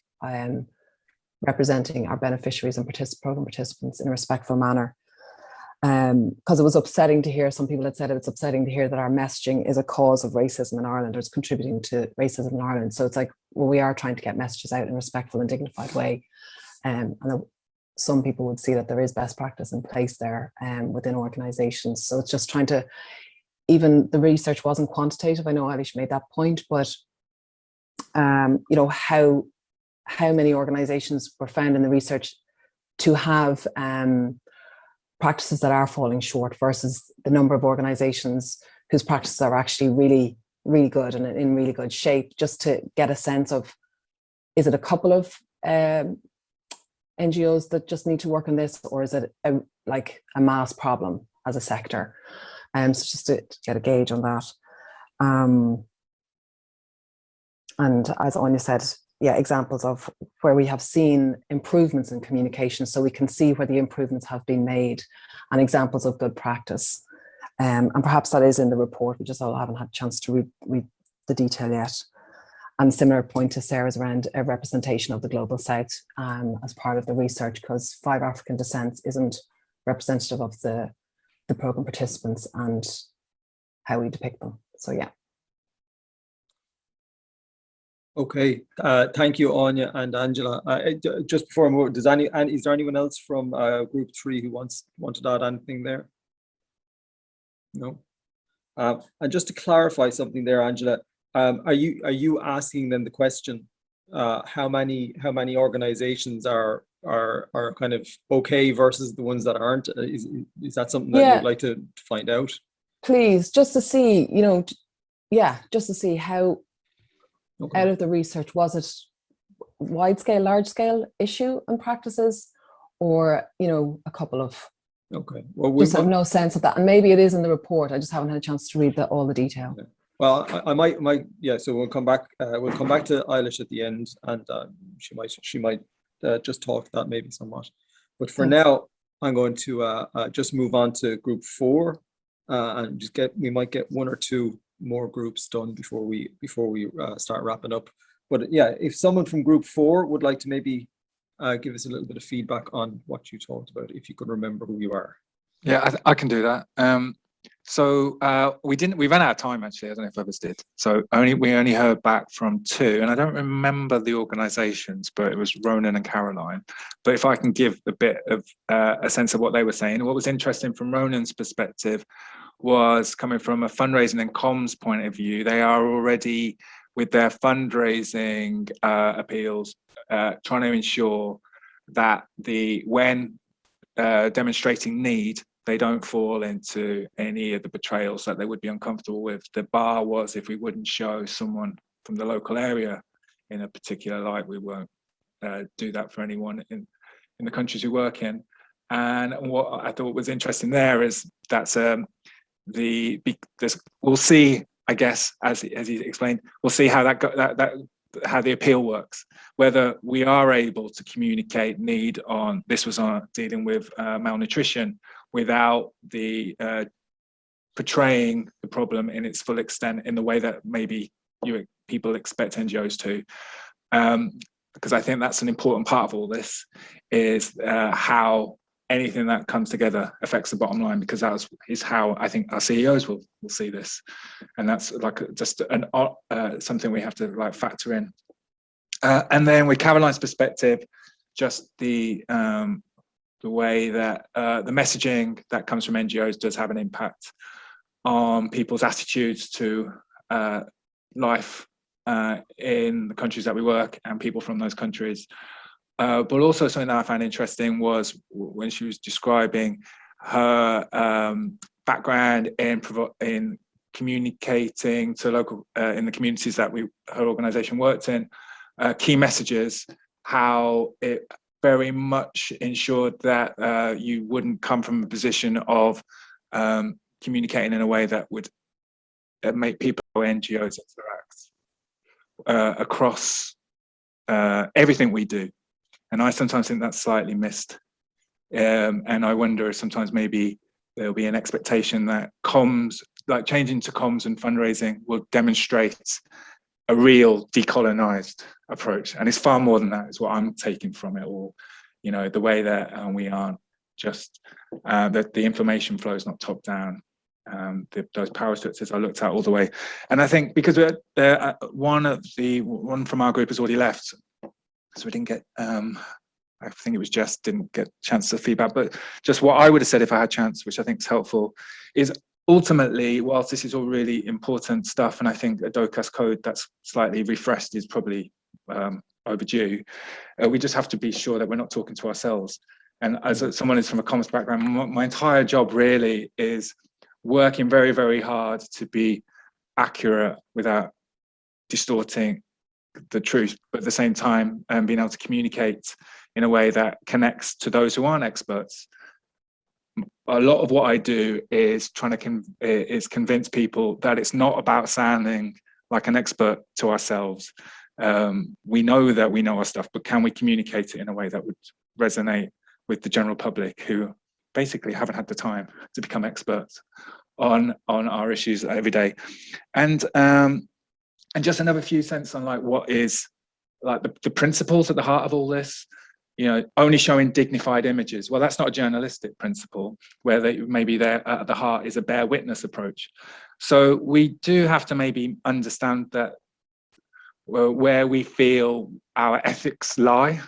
representing our beneficiaries and program participants in a respectful manner. Because it was upsetting to hear, some people had said it's upsetting to hear that our messaging is a cause of racism in Ireland, or is contributing to racism in Ireland. So it's like, well, we are trying to get messages out in a respectful and dignified way. And some people would see that there is best practice in place there within organizations. So it's just trying to, even the research wasn't quantitative. I know Eilish made that point, but you know, how many organizations were found in the research to have practices that are falling short versus the number of organizations whose practices are actually really, really good and in really good shape, just to get a sense of, is it a couple of NGOs that just need to work on this, or is it like a mass problem as a sector? So just to get a gauge on that. And as Anya said, yeah, examples of where we have seen improvements in communication, so we can see where the improvements have been made, and examples of good practice. And perhaps that is in the report. We just all haven't had a chance to read the detail yet. And similar point to Sarah's around a representation of the Global South as part of the research, because 5 African descents isn't representative of the program participants and how we depict them. So yeah. Okay, thank you, Anya and Angela. Just before I move, is there anyone else from group 3 who wanted to add anything there? No. And just to clarify something there, Angela, are you asking them the question, how many organizations are kind of okay versus the ones that aren't? Is that something that you'd like to find out? Please, just to see, you know, just to see how. Okay. Out of the research, was it wide scale, large scale issue and practices, or, you know, a couple of? Okay. Well, we just have no sense of that, and maybe it is in the report. I just haven't had a chance to read all the detail. Okay. Well, I might, yeah. So we'll come back. We'll come back to Eilish at the end, and she might just talk to that maybe somewhat. But for now, I'm going to just move on to group 4, and just we might get 1 or 2 more groups done before we start wrapping up. But yeah, if someone from group 4 would like to maybe give us a little bit of feedback on what you talked about, if you could remember who you are. Yeah, I can do that. So we ran out of time, actually. I don't know if others did. So we only heard back from 2, and I don't remember the organizations, but it was Ronan and Caroline. But if I can give a bit of a sense of what they were saying, what was interesting from Ronan's perspective was coming from a fundraising and comms point of view. They are already, with their fundraising appeals, trying to ensure that when demonstrating need, they don't fall into any of the betrayals that they would be uncomfortable with. The bar was, if we wouldn't show someone from the local area in a particular light, we won't do that for anyone in the countries we work in. And what I thought was interesting there is that's we'll see, I guess, as he explained, we'll see how how the appeal works, whether we are able to communicate need on, this was on dealing with malnutrition, without the portraying the problem in its full extent in the way that maybe people expect NGOs to. Because I think that's an important part of all this, is how anything that comes together affects the bottom line, because that is how I think our CEOs will see this, and that's like just something we have to like factor in. And then with Caroline's perspective, just the way that the messaging that comes from NGOs does have an impact on people's attitudes to life in the countries that we work and people from those countries. But also something that I found interesting was when she was describing her background in communicating to local, in the communities that her organisation worked in, key messages, how it very much ensured that you wouldn't come from a position of communicating in a way that would make people or NGOs interact across everything we do. And I sometimes think that's slightly missed. And I wonder if sometimes maybe there'll be an expectation that comms, like changing to comms and fundraising, will demonstrate a real decolonized approach. And it's far more than that, is what I'm taking from it all. You know, the way that we aren't just, that the information flow is not top down. Those power structures I looked at all the way. And I think because one from our group has already left, so we didn't get I think it was Jess didn't get a chance to feedback, but just what I would have said if I had a chance, which I think is helpful, is ultimately, whilst this is all really important stuff, and I think a Dóchas code that's slightly refreshed is probably overdue, we just have to be sure that we're not talking to ourselves. And as someone who's from a comms background, my entire job really is working very, very hard to be accurate without distorting the truth, but at the same time being able to communicate in a way that connects to those who aren't experts. A lot of what I do is trying to convince people that it's not about sounding like an expert to ourselves. We know that we know our stuff, but can we communicate it in a way that would resonate with the general public who basically haven't had the time to become experts on our issues every day? And just another few cents on like what is like the principles at the heart of all this. You know, only showing dignified images. Well, that's not a journalistic principle, where maybe there at the heart is a bear witness approach. So we do have to maybe understand that where we feel our ethics lie,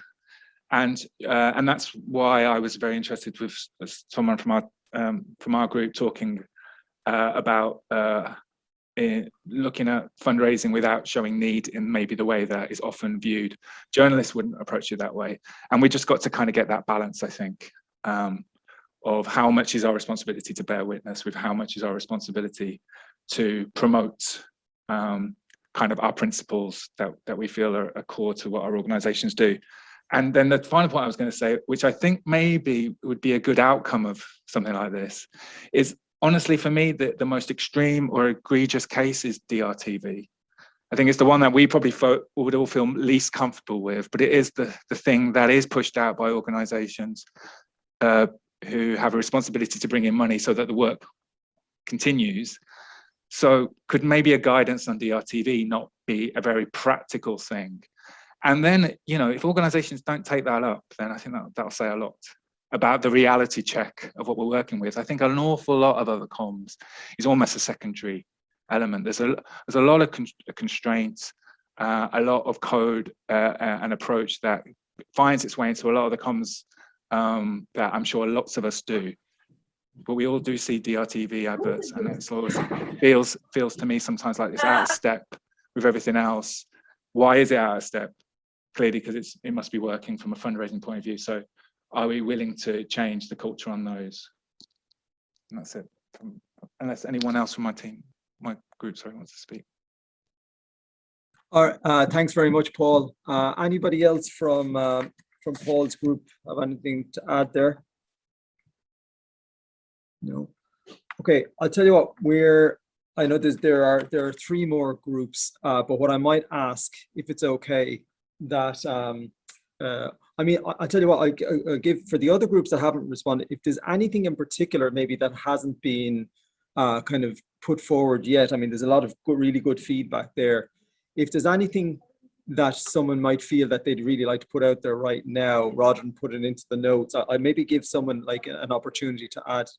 and that's why I was very interested with someone from our group talking about looking at fundraising without showing need in maybe the way that is often viewed. Journalists wouldn't approach it that way, and we just got to kind of get that balance, I think, of how much is our responsibility to bear witness with how much is our responsibility to promote kind of our principles that we feel are core to what our organizations do. And then the final point I was going to say, which I think maybe would be a good outcome of something like this, is honestly, for me, the most extreme or egregious case is DRTV. I think it's the one that we probably would all feel least comfortable with, but it is the thing that is pushed out by organizations who have a responsibility to bring in money so that the work continues. So could maybe a guidance on DRTV not be a very practical thing? And then, you know, if organizations don't take that up, then I think that'll say a lot about the reality check of what we're working with. I think an awful lot of other comms is almost a secondary element. There's a lot of constraints, a lot of code and approach that finds its way into a lot of the comms that I'm sure lots of us do. But we all do see DRTV adverts, and it always feels to me sometimes like it's out of step with everything else. Why is it out of step? Clearly, because it must be working from a fundraising point of view. So are we willing to change the culture on those? And that's it. Unless anyone else from my group, sorry, wants to speak. All right, thanks very much, Paul. Anybody else from Paul's group have anything to add there? No. Okay, I'll tell you what. I know there are 3 more groups, but what I might ask, if it's okay, that I mean, I'll tell you what, I'll give for the other groups that haven't responded, if there's anything in particular maybe that hasn't been kind of put forward yet. I mean, there's a lot of really good feedback there. If there's anything that someone might feel that they'd really like to put out there right now, rather than put it into the notes, I'd maybe give someone like an opportunity to add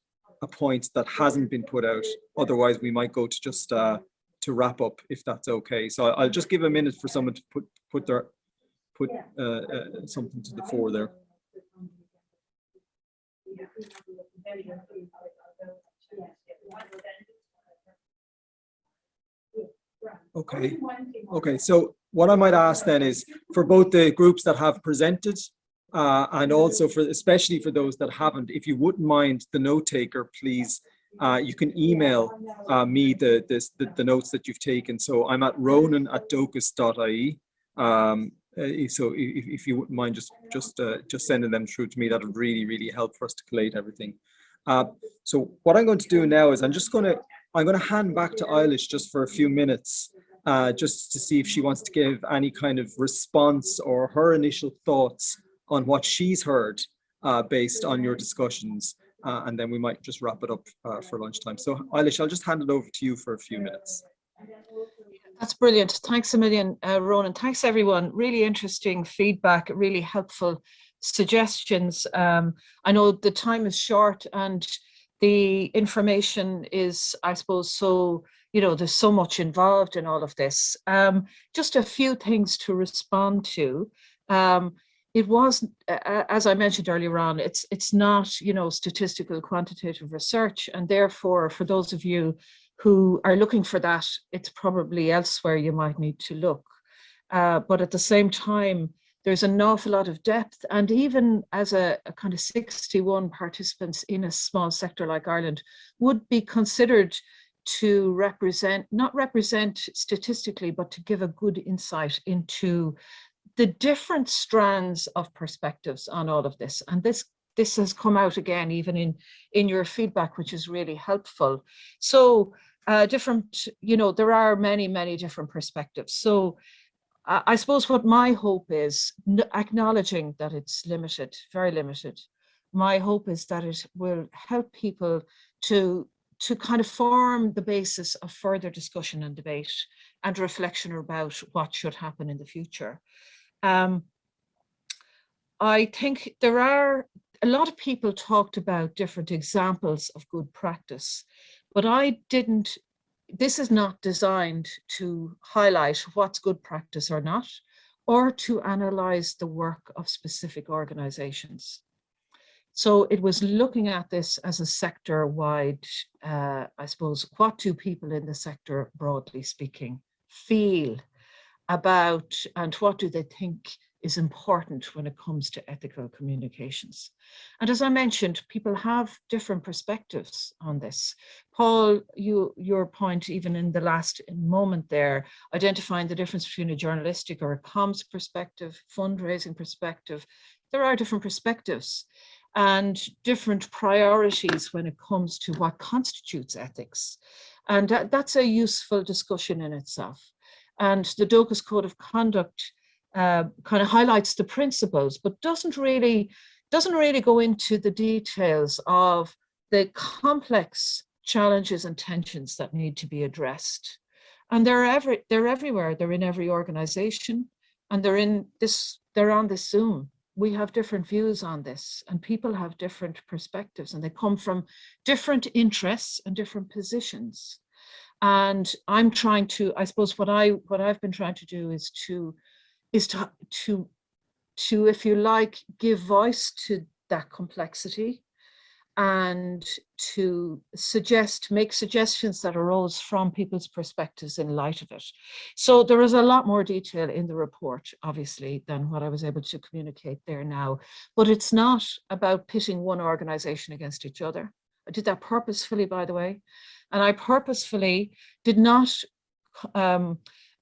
a point that hasn't been put out. Otherwise, we might go to just to wrap up, if that's okay. So I'll just give a minute for someone to put something to the fore there. Okay, so what I might ask then is for both the groups that have presented and also especially for those that haven't, if you wouldn't mind, the note taker, please, you can email me the notes that you've taken. So I'm at ronan@dochas.ie. So if you wouldn't mind just sending them through to me, that would really help for us to collate everything. So what I'm going to do now is I'm going to hand back to Eilish just for a few minutes, just to see if she wants to give any kind of response or her initial thoughts on what she's heard based on your discussions, and then we might just wrap it up for lunchtime. So Eilish, I'll just hand it over to you for a few minutes. That's brilliant. Thanks a million, Ronan. Thanks, everyone. Really interesting feedback, really helpful suggestions. I know the time is short and the information is, I suppose, so, you know, there's so much involved in all of this. Just a few things to respond to. it was, as I mentioned earlier on, it's not, you know, statistical quantitative research, and therefore for those of you who are looking for that, it's probably elsewhere you might need to look. But at the same time, there's an awful lot of depth, and even as a kind of 61 participants in a small sector like Ireland would be considered to represent, not represent statistically, but to give a good insight into the different strands of perspectives on all of this. And this has come out again, even in your feedback, which is really helpful. So different, you know, there are many, many different perspectives. So I suppose what my hope is, acknowledging that it's limited, very limited, my hope is that it will help people to kind of form the basis of further discussion and debate and reflection about what should happen in the future. I think there are a lot of people talked about different examples of good practice, but this is not designed to highlight what's good practice or not, or to analyze the work of specific organizations. So it was looking at this as a sector-wide, I suppose, what do people in the sector, broadly speaking, feel about, and what do they think is important when it comes to ethical communications. And as I mentioned, people have different perspectives on this. Paul, your point, even in the last moment there, identifying the difference between a journalistic or a comms perspective, fundraising perspective, there are different perspectives and different priorities when it comes to what constitutes ethics. And that's a useful discussion in itself. And the Dóchas Code of Conduct kind of highlights the principles, but doesn't really go into the details of the complex challenges and tensions that need to be addressed. And they're everywhere. They're in every organization, and they're on this Zoom. We have different views on this, and people have different perspectives, and they come from different interests and different positions. And I'm trying to, I suppose what I've been trying to do is to, if you like, give voice to that complexity and to make suggestions that arose from people's perspectives in light of it. So there is a lot more detail in the report, obviously, than what I was able to communicate there now, but it's not about pitting one organization against each other. I did that purposefully, by the way, and I purposefully did not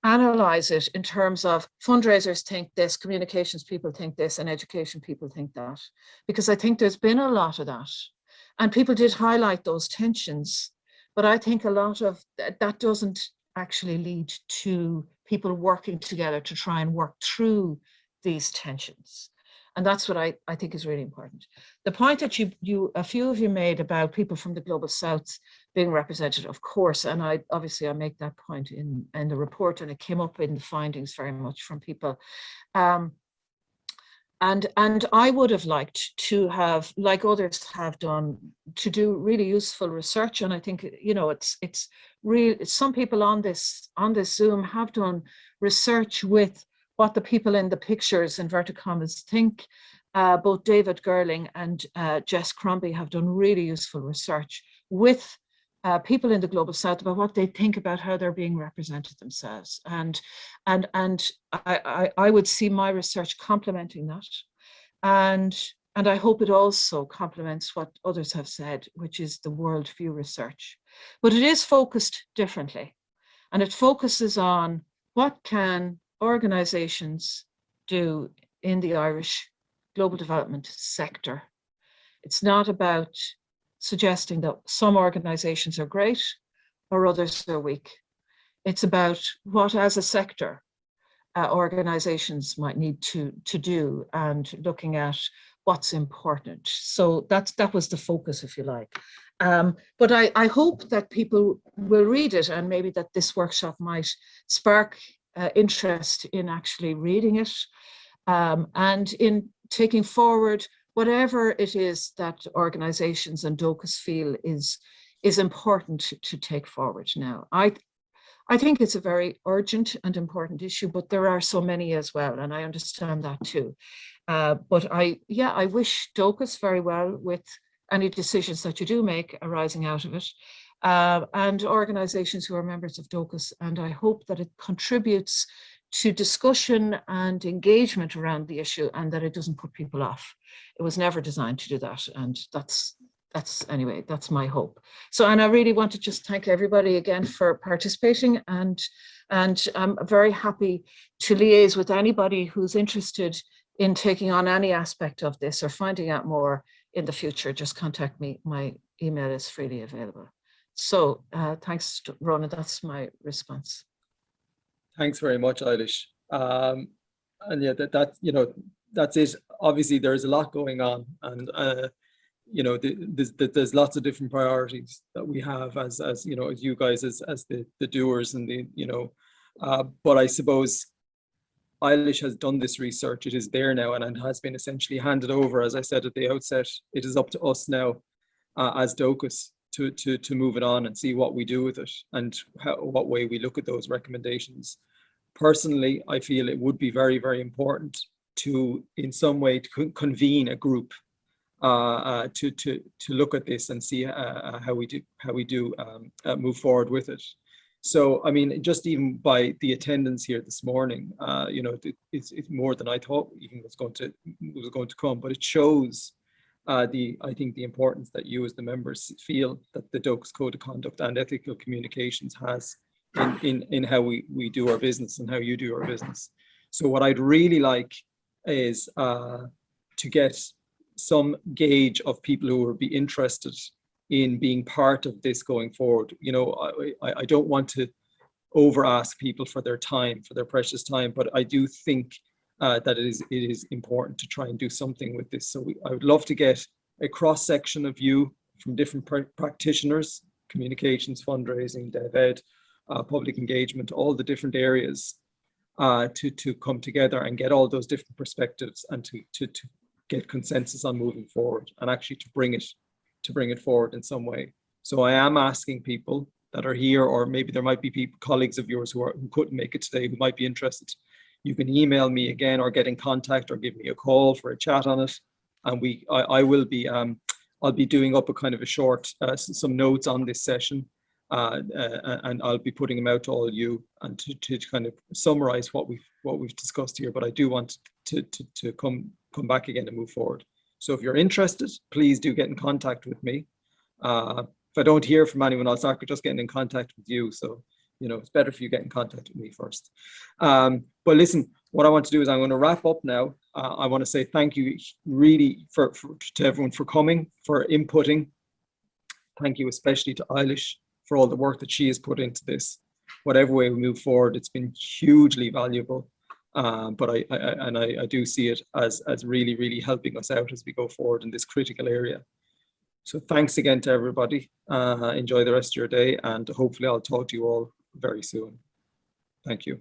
analyze it in terms of fundraisers think this, communications people think this, and education people think that, because I think there's been a lot of that. And people did highlight those tensions, but I think a lot of that doesn't actually lead to people working together to try and work through these tensions. And that's what I think is really important. The point that a few of you made about people from the Global South being represented, of course, and I make that point in the report, and it came up in the findings very much from people. And I would have liked to have, like others have done, to do really useful research. And I think, you know, it's real. Some people on this Zoom have done research with what the people in the pictures, inverted commas, think. Both David Gerling and Jess Crombie have done really useful research with people in the Global South about what they think about how they're being represented themselves. And I would see my research complementing that. And I hope it also complements what others have said, which is the worldview research. But it is focused differently. And it focuses on what can organizations do in the Irish global development sector. It's not about suggesting that some organizations are great or others are weak. It's about what, as a sector, organizations might need to do, and looking at what's important. So that was the focus, if you like. But I hope that people will read it, and maybe that this workshop might spark interest in actually reading it, and in taking forward whatever it is that organizations and Dóchas feel is important to take forward now. I think it's a very urgent and important issue, but there are so many as well, and I understand that too. But I wish Dóchas very well with any decisions that you do make arising out of it, and organisations who are members of Dóchas, and I hope that it contributes to discussion and engagement around the issue, and that it doesn't put people off. It was never designed to do that, and that's my hope. So, and I really want to just thank everybody again for participating, and I'm very happy to liaise with anybody who's interested in taking on any aspect of this or finding out more in the future. Just contact me. My email is freely available. So thanks, Rona. That's my response. Thanks very much, Eilish. And yeah, that's it. Obviously, there's a lot going on, and there's lots of different priorities that we have as you guys as the doers and but I suppose Eilish has done this research. It is there now, and it has been essentially handed over. As I said at the outset, it is up to us now as Dóchas to move it on and see what we do with it, and what way we look at those recommendations. Personally, I feel it would be very, very important to, in some way, to convene a group to look at this and see how we do move forward with it. So, I mean, just even by the attendance here this morning, it's more than I thought even was going to come, but it shows I think the importance that you as the members feel that the Dóchas Code of Conduct and Ethical Communications has in how we do our business and how you do our business. So what I'd really like is to get some gauge of people who would be interested in being part of this going forward. I don't want to over ask people for their time, for their precious time, but I do think that it is important to try and do something with this. So I would love to get a cross section of you from different practitioners, communications, fundraising, dev ed, public engagement, all the different areas to come together and get all those different perspectives, and to get consensus on moving forward, and actually to bring it forward in some way. So I am asking people that are here, or maybe there might be colleagues of yours who couldn't make it today, who might be interested. You can email me again, or get in contact, or give me a call for a chat on it. And I will be I'll be doing up a kind of a short some notes on this session, and I'll be putting them out to all of you, and to kind of summarize what we've discussed here. But I do want to come back again and move forward. So if you're interested, please do get in contact with me. If I don't hear from anyone else, I could just get in contact with you. So it's better if you get in contact with me first. But listen, what I want to do is I'm going to wrap up now. I want to say thank you really to everyone for coming, for inputting. Thank you especially to Eilish for all the work that she has put into this. Whatever way we move forward, it's been hugely valuable. But I do see it as really, really helping us out as we go forward in this critical area. So thanks again to everybody. Enjoy the rest of your day, and hopefully I'll talk to you all very soon. Thank you.